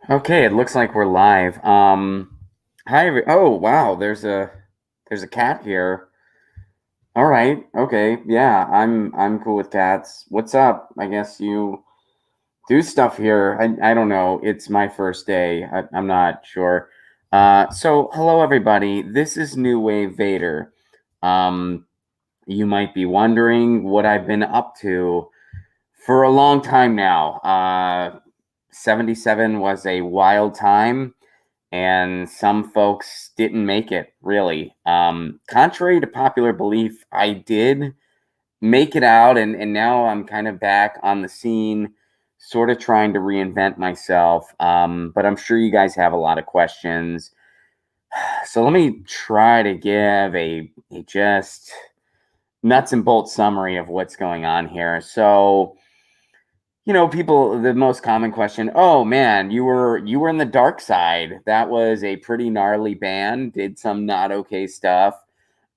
Okay, it looks like we're live. Hi. Oh, wow. There's a cat here. All right. Okay. Yeah, I'm cool with cats. What's up? I guess you do stuff here. I don't know. It's my first day. I'm not sure. So hello everybody. This is New Wave Vader. Um, you might be wondering what I've been up to for a long time now. 77 was a wild time and some folks didn't make it really. Contrary to popular belief, I did make it out, and now I'm kind of back on the scene, sort of trying to reinvent myself. But I'm sure you guys have a lot of questions. So let me try to give a just nuts and bolts summary of what's going on here. So, people, the most common question, oh man, you were in the dark side. That was a pretty gnarly band, did some not okay stuff.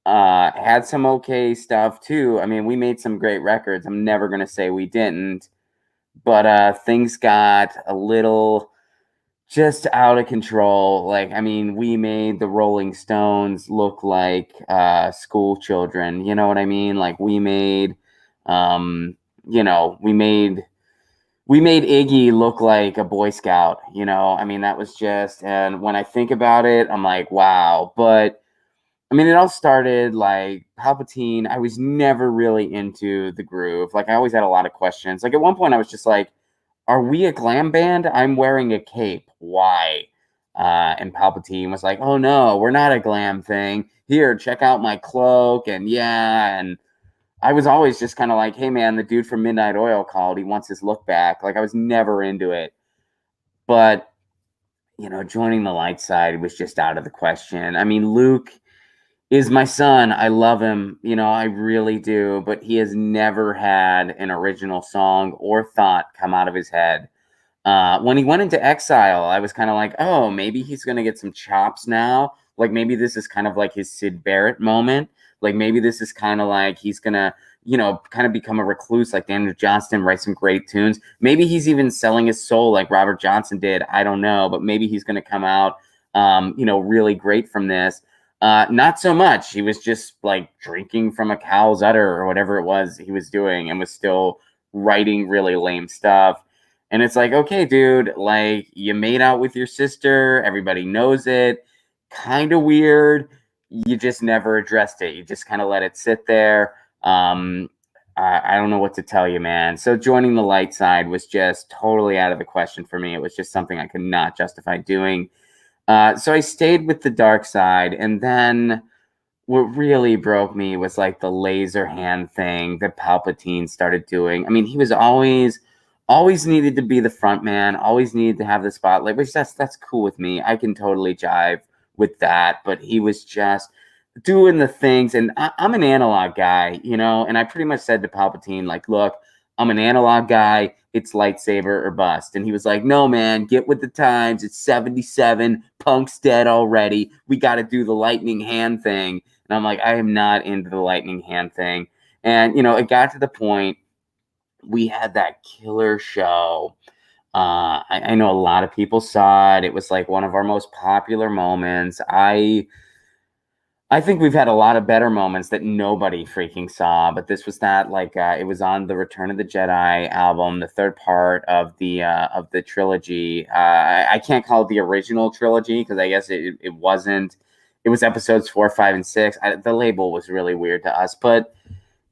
Had some okay stuff too. I mean, we made some great records. I'm never gonna say we didn't, but things got a little just out of control. Like, I mean, we made the Rolling Stones look like school children. You know what I mean? Like we made um, you know, we made Iggy look like a Boy Scout, I mean, that was just, and when I think about it, I'm like, wow. But I mean, it all started like Palpatine. I was never really into the groove. Like, I always had a lot of questions. Like, at one point, I was just like, are we a glam band? I'm wearing a cape. Why? And Palpatine was like, oh no, we're not a glam thing. Here, check out my cloak. And yeah. And I was always just kind of like, hey man, the dude from Midnight Oil called. He wants his look back. Like I was never into it. But, joining the light side was just out of the question. I mean, Luke is my son. I love him. I really do. But he has never had an original song or thought come out of his head. When he went into exile, I was kind of like, oh, maybe he's going to get some chops now. Like maybe this is kind of like his Sid Barrett moment. Like maybe this is kind of like he's going to, kind of become a recluse like Daniel Johnston, write some great tunes. Maybe he's even selling his soul like Robert Johnson did. I don't know. But maybe he's going to come out, really great from this. Not so much. He was just like drinking from a cow's udder or whatever it was he was doing and was still writing really lame stuff. And it's like, okay, dude, like you made out with your sister, everybody knows it. Kind of weird. You just never addressed it. You just kind of let it sit there. I don't know what to tell you, man. So joining the light side was just totally out of the question for me. It was just something I could not justify doing. So I stayed with the dark side, and then what really broke me was like the laser hand thing that Palpatine started doing. I mean, he was always needed to be the front man, always needed to have the spotlight, which that's cool with me. I can totally jive with that, but he was just doing the things, and I'm an analog guy, and I pretty much said to Palpatine, like, look, I'm an analog guy. It's lightsaber or bust. And he was like, no, man, get with the times. It's 77. Punk's dead already. We got to do the lightning hand thing. And I'm like, I am not into the lightning hand thing. And, it got to the point we had that killer show. I know a lot of people saw it. It was like one of our most popular moments. I think we've had a lot of better moments that nobody freaking saw, but this was that like it was on the Return of the Jedi album, the third part of the trilogy. I can't call it the original trilogy because I guess it wasn't. It was episodes 4, 5, and 6. The label was really weird to us, but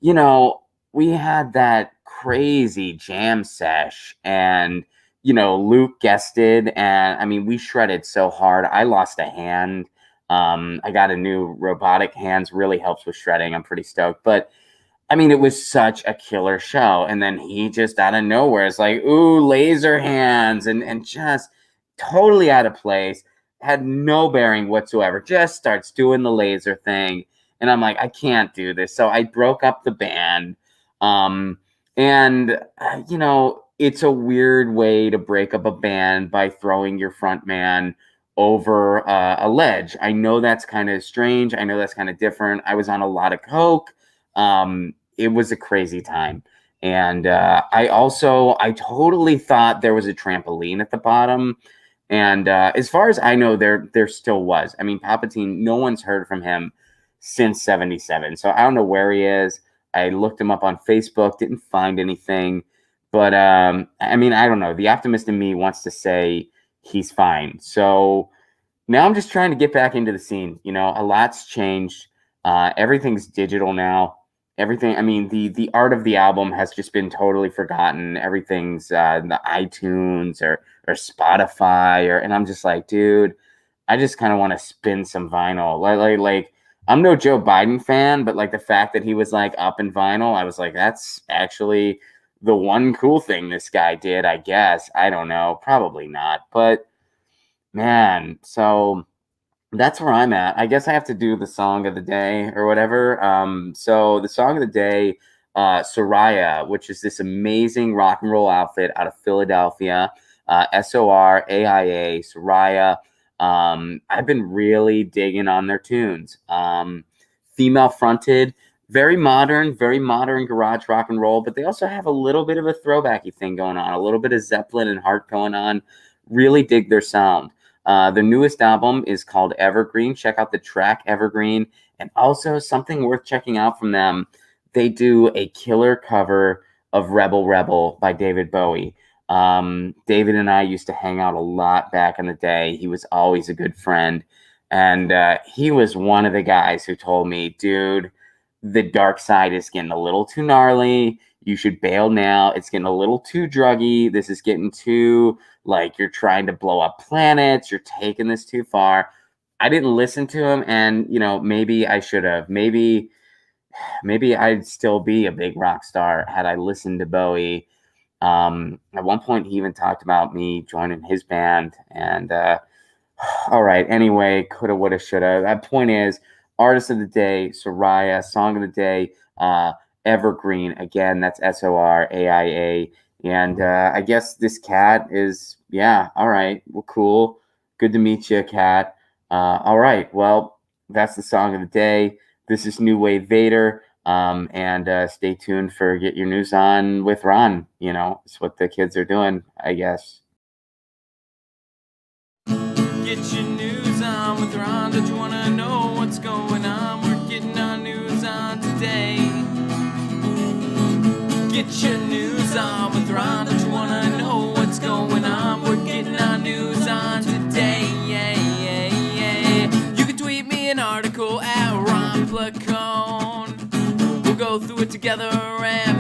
you know we had that crazy jam sesh, and Luke guested, and I mean we shredded so hard. I lost a hand. I got a new robotic hands, really helps with shredding. I'm pretty stoked. But I mean, it was such a killer show. And then he just out of nowhere is like, ooh, laser hands, and just totally out of place, had no bearing whatsoever, just starts doing the laser thing. And I'm like, I can't do this. So I broke up the band. Um, and, it's a weird way to break up a band by throwing your front man over a ledge. I know that's kind of strange. I know that's kind of different. I was on a lot of coke. It was a crazy time. And I totally thought there was a trampoline at the bottom. And as far as I know, there still was. I mean, Palpatine, no one's heard from him since 77. So I don't know where he is. I looked him up on Facebook, didn't find anything. But I mean, I don't know. The optimist in me wants to say he's fine. So now I'm just trying to get back into the scene. You know, a lot's changed. Everything's digital now. Everything. I mean, the art of the album has just been totally forgotten. Everything's in the iTunes or Spotify, and I'm just like, dude, I just kind of want to spin some vinyl. Like, I'm no Joe Biden fan, but like the fact that he was like up in vinyl, I was like, that's actually the one cool thing this guy did. I guess I don't know, probably not, but man, so that's where I'm at. I guess I have to do the song of the day or whatever. So the song of the day, Soraya, which is this amazing rock and roll outfit out of Philadelphia, Soraia, Soraya. I've been really digging on their tunes. Female fronted, very modern garage rock and roll, but they also have a little bit of a throwbacky thing going on, a little bit of Zeppelin and Heart going on. Really dig their sound. The newest album is called Evergreen. Check out the track Evergreen. And also something worth checking out from them, they do a killer cover of Rebel Rebel by David Bowie. David and I used to hang out a lot back in the day. He was always a good friend. And he was one of the guys who told me, dude, the dark side is getting a little too gnarly. You should bail now. It's getting a little too druggy. This is getting too, like, you're trying to blow up planets. You're taking this too far. I didn't listen to him, and, you know, maybe I should have. Maybe I'd still be a big rock star had I listened to Bowie. At one point, he even talked about me joining his band, and all right. Anyway, coulda, woulda, shoulda. That point is, artist of the day, Soraya. Song of the day, Evergreen. Again, that's Soraia. And I guess this cat is, yeah, all right. Well, cool. Good to meet you, cat. All right. Well, that's the song of the day. This is New Wave Vader. And stay tuned for Get Your News On with Ron. You know, it's what the kids are doing, I guess. Get your news on with Ron. Don't you wanna know what's going on? We're getting our news on today. Get your news on with Ron. Don't you wanna know what's going on? We're getting our news on today. You can tweet me an article at Ron Placone. We'll go through it together and